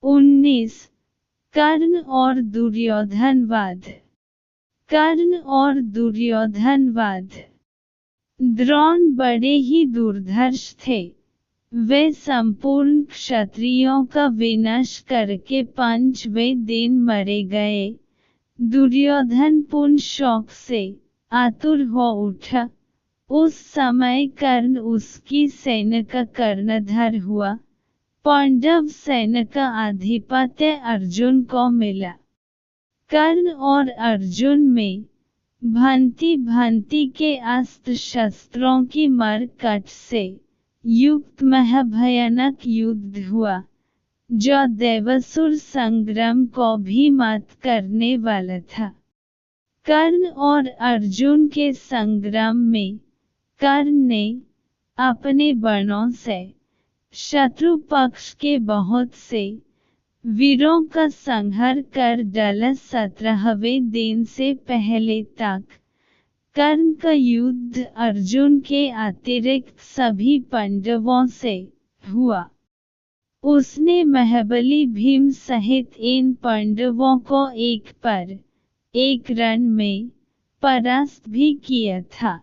19 कर्ण और दुर्योधनवाद। कर्ण और दुर्योधनवाद। द्रोण बड़े ही दुर्धर्ष थे। वे संपूर्ण क्षत्रियों का विनाश करके 5वें दिन मारे गए। दुर्योधन पूर्ण शोक से आतुर हो उठा। उस समय कर्ण उसकी सेना का कर्णधार हुआ। पांडव सेना का आधिपत्य अर्जुन को मिला। कर्ण और अर्जुन में भांति भांति के अस्त्र शस्त्रों की मरकट से युक्त महाभयानक युद्ध हुआ, जो देवासुर संग्राम को भी मात करने वाला था। कर्ण और अर्जुन के संग्राम में कर्ण ने अपने बाणों से शत्रु पक्ष के बहुत से वीरों का संहार कर डाला। 17वें दिन से पहले तक कर्ण का युद्ध अर्जुन के अतिरिक्त सभी पांडवों से हुआ। उसने महाबली भीम सहित इन पांडवों को एक पर एक रण में परास्त भी किया था,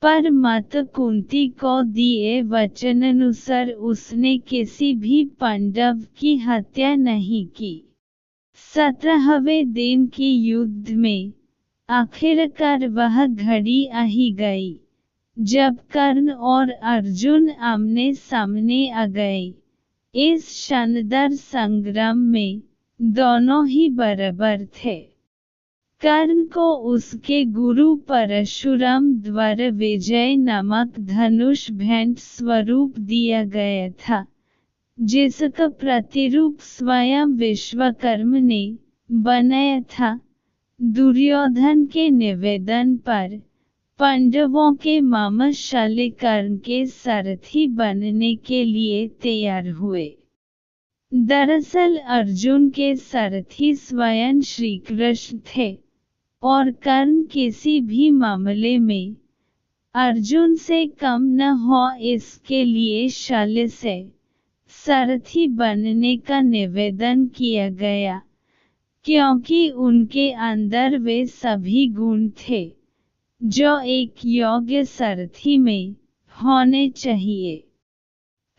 पर माता कुंती को दिए वचनानुसार उसने किसी भी पांडव की हत्या नहीं की। 17वें दिन के युद्ध में आखिरकार वह घड़ी आ ही गई जब कर्ण और अर्जुन आमने सामने आ गए। इस शानदार संग्राम में दोनों ही बराबर थे। कर्ण को उसके गुरु परशुराम द्वारा विजय नामक धनुष भेंट स्वरूप दिया गया था, जिसका प्रतिरूप स्वयं विश्वकर्मा ने बनाया था। दुर्योधन के निवेदन पर पांडवों के मामा शाली कर्ण के सारथी बनने के लिए तैयार हुए। दरअसल अर्जुन के सारथी स्वयं श्री कृष्ण थे और कर्ण किसी भी मामले में अर्जुन से कम न हो, इसके लिए शाली से सारथी बनने का निवेदन किया गया, क्योंकि उनके अंदर वे सभी गुण थे जो एक योग्य सारथी में होने चाहिए।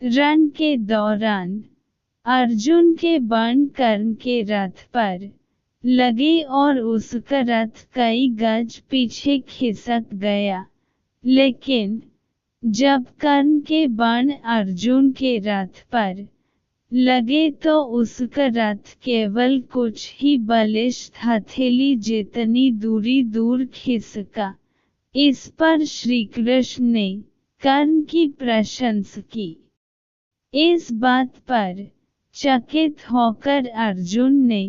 रण के दौरान अर्जुन के बाण कर्ण के रथ पर लगे और उसका रथ कई गज पीछे खिसक गया, लेकिन जब कर्ण के बाण अर्जुन के रथ पर लगे तो उसका रथ केवल कुछ ही बलिष्ठ हथेली जितनी दूरी दूर खिसका। इस पर श्री कृष्ण ने कर्ण की प्रशंसा की। इस बात पर चकित होकर अर्जुन ने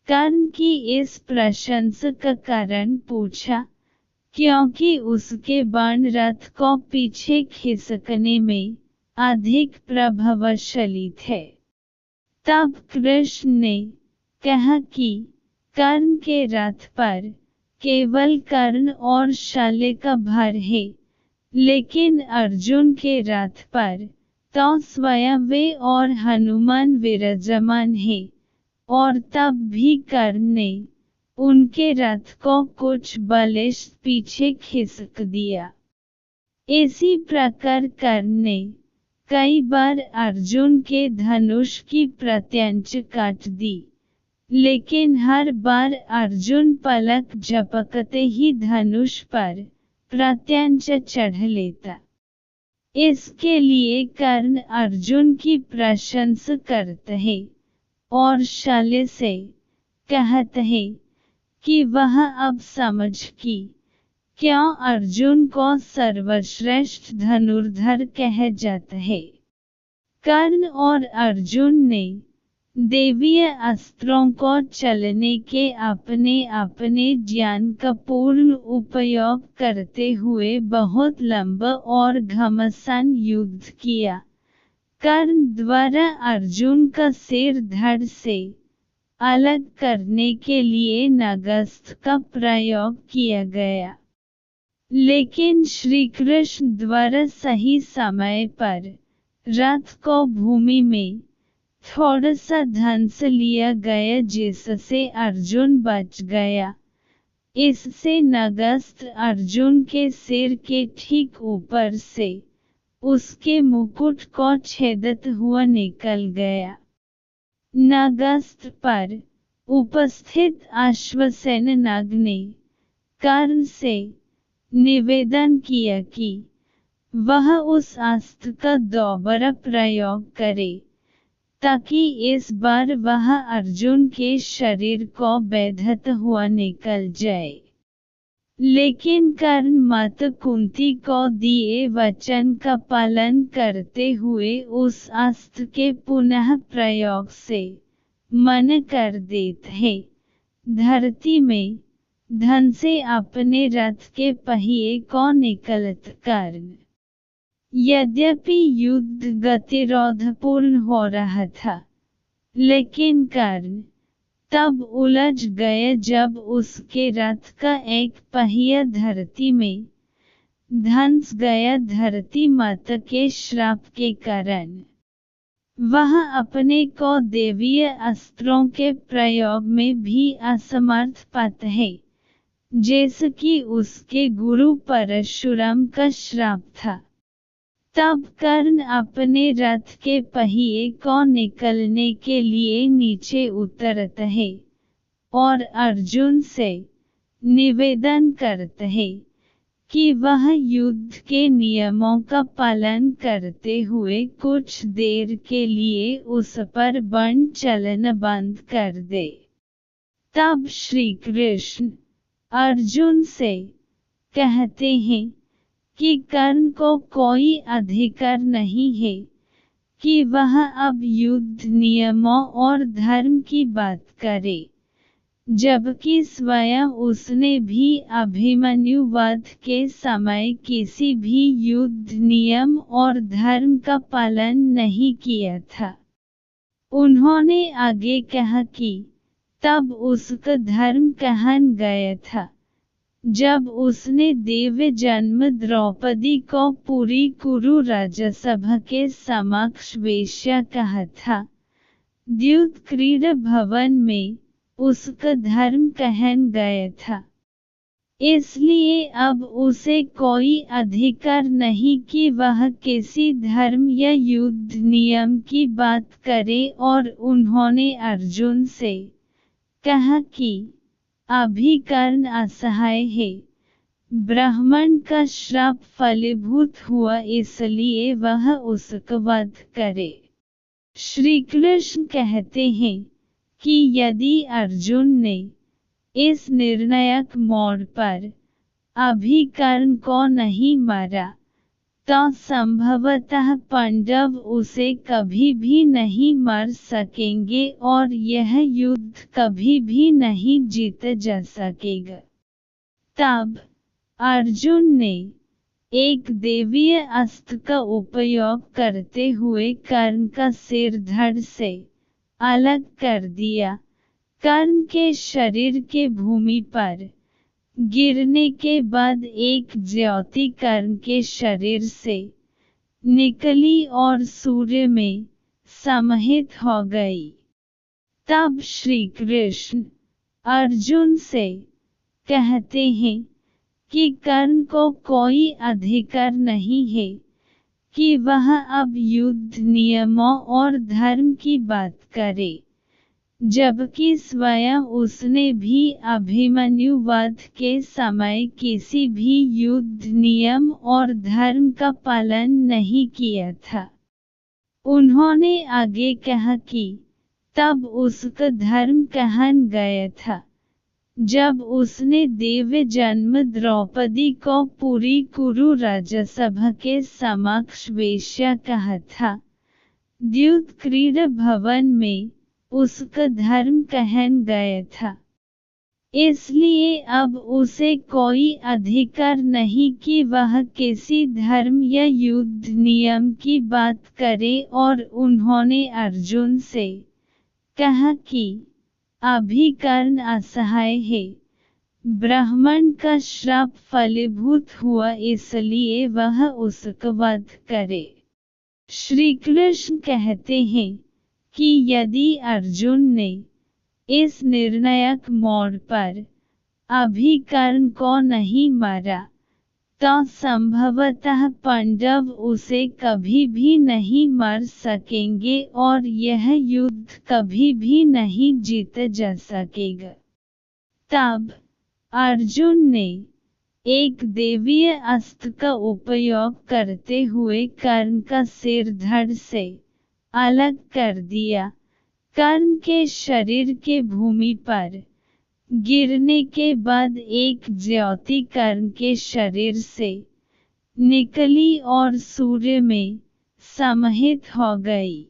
कर्ण की इस प्रशंसा का कारण पूछा, क्योंकि उसके बाण रथ को पीछे खिसकने में अधिक प्रभावशाली थे। तब कृष्ण ने कहा कि कर्ण के रथ पर केवल कर्ण और शाली का भार है, लेकिन अर्जुन के रथ पर तो स्वयं वे और हनुमान विराजमान है। और तब भी कर्ण ने उनके रथ को कुछ बलिष्ठ पीछे खिसक दिया। इसी प्रकार कर्ण ने कई बार अर्जुन के धनुष की प्रत्यंचा काट दी, लेकिन हर बार अर्जुन पलक झपकते ही धनुष पर प्रत्यंचा चढ़ लेता। इसके लिए कर्ण अर्जुन की प्रशंसा करते हैं और शाली से कहते हैं कि वह अब समझ कि क्यों अर्जुन को सर्वश्रेष्ठ धनुर्धर कहा जाता है। कर्ण और अर्जुन ने दैवीय अस्त्रों को चलने के अपने अपने ज्ञान का पूर्ण उपयोग करते हुए बहुत लंबा और घमासान युद्ध किया। कर्ण द्वारा अर्जुन का सिर धड़ से अलग करने के लिए नागास्त्र का प्रयोग किया गया, लेकिन श्री कृष्ण द्वारा सही समय पर रथ को भूमि में थोड़ा सा धनुष लिया गया जिससे अर्जुन बच गया। इससे नगस्त्र अर्जुन के सिर के ठीक ऊपर से उसके मुकुट को छेदत हुआ निकल गया। नगस्त्र पर उपस्थित अश्वसेन नाग ने कर्ण से निवेदन किया कि वह उस अस्त्र का दोबारा प्रयोग करे ताकि इस बार वह अर्जुन के शरीर को बेधत हुआ निकल जाए। लेकिन कर्ण माता कुंती को दिए वचन का पालन करते हुए उस अस्त्र के पुनः प्रयोग से मना कर देते हैं। धरती में धन से अपने रथ के पहिए को निकलत कर्ण। यद्यपि युद्ध गतिरोधपूर्ण हो रहा था, लेकिन कर्ण तब उलझ गए जब उसके रथ का एक पहिया धरती में धंस गया। धरती माता के श्राप के कारण वह अपने को देवीय अस्त्रों के प्रयोग में भी असमर्थ पाता है, जैसे कि उसके गुरु परशुराम का श्राप था। तब कर्ण अपने रथ के पहिए को निकलने के लिए नीचे उतरता है और अर्जुन से निवेदन करता है कि वह युद्ध के नियमों का पालन करते हुए कुछ देर के लिए उस पर बाण चलाना बंद कर दे। तब श्री कृष्ण अर्जुन से कहते हैं कि कर्ण को कोई अधिकार नहीं है कि वह अब युद्ध नियमों और धर्म की बात करे, जबकि स्वयं उसने भी अभिमन्यु वध के समय किसी भी युद्ध नियम और धर्म का पालन नहीं किया था। उन्होंने आगे कहा कि तब उसका धर्म कहन गया था जब उसने दिव्य जन्म द्रौपदी को पूरी कुरु राज्यसभा के समक्ष वेश्या कहा था। द्यूत क्रीड़ा भवन में उसका धर्म कहन गया था। इसलिए अब उसे कोई अधिकार नहीं कि वह किसी धर्म या युद्ध नियम की बात करे। और उन्होंने अर्जुन से कहा कि अभी कर्ण असहाय है, ब्राह्मण का श्राप फलीभूत हुआ, इसलिए वह उसका वध करे। श्री कृष्ण कहते हैं कि यदि अर्जुन ने इस निर्णायक मोड़ पर अभी कर्ण को नहीं मारा तो संभवतः पांडव उसे कभी भी नहीं मार सकेंगे और यह युद्ध कभी भी नहीं जीता जा सकेगा। तब अर्जुन ने एक देवीय अस्त्र का उपयोग करते हुए कर्ण का सिर धड़ से अलग कर दिया। कर्ण के शरीर के भूमि पर गिरने के बाद एक ज्योति कर्ण के शरीर से निकली और सूर्य में समाहित हो गई। तब श्री कृष्ण अर्जुन से कहते हैं कि कर्ण को कोई अधिकार नहीं है कि वह अब युद्ध नियमों और धर्म की बात करे, जबकि स्वयं उसने भी अभिमन्यु वध के समय किसी भी युद्ध नियम और धर्म का पालन नहीं किया था। उन्होंने आगे कहा कि तब उसका धर्म कहन गया था जब उसने दिव्य जन्म द्रौपदी को पूरी कुरु राज्यसभा के समक्ष वेश्या कहा था। द्यूत क्रीड़ा भवन में उसका धर्म कहन गया था। इसलिए अब उसे कोई अधिकार नहीं कि वह किसी धर्म या युद्ध नियम की बात करे। और उन्होंने अर्जुन से कहा कि अभी कर्ण असहाय है, ब्राह्मण का श्राप फलीभूत हुआ, इसलिए वह उसका वध करे। श्री कृष्ण कहते हैं कि यदि अर्जुन ने इस निर्णायक मोड़ पर अभी कर्ण को नहीं मारा तो संभवतः पांडव उसे कभी भी नहीं मार सकेंगे और यह युद्ध कभी भी नहीं जीता जा सकेगा। तब अर्जुन ने एक दैवीय अस्त्र का उपयोग करते हुए कर्ण का सिर धड़ से अलग कर दिया। कर्ण के शरीर के भूमि पर गिरने के बाद एक ज्योति कर्ण के शरीर से निकली और सूर्य में समाहित हो गई।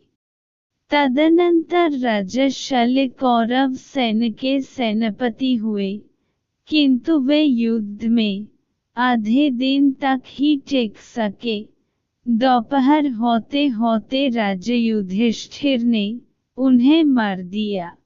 तदनंतर राजा शल्य कौरव सैन्य के सेनापति हुए, किंतु वे युद्ध में आधे दिन तक ही टिक सके। दोपहर होते होते राजा युधिष्ठिर ने उन्हें मार दिया।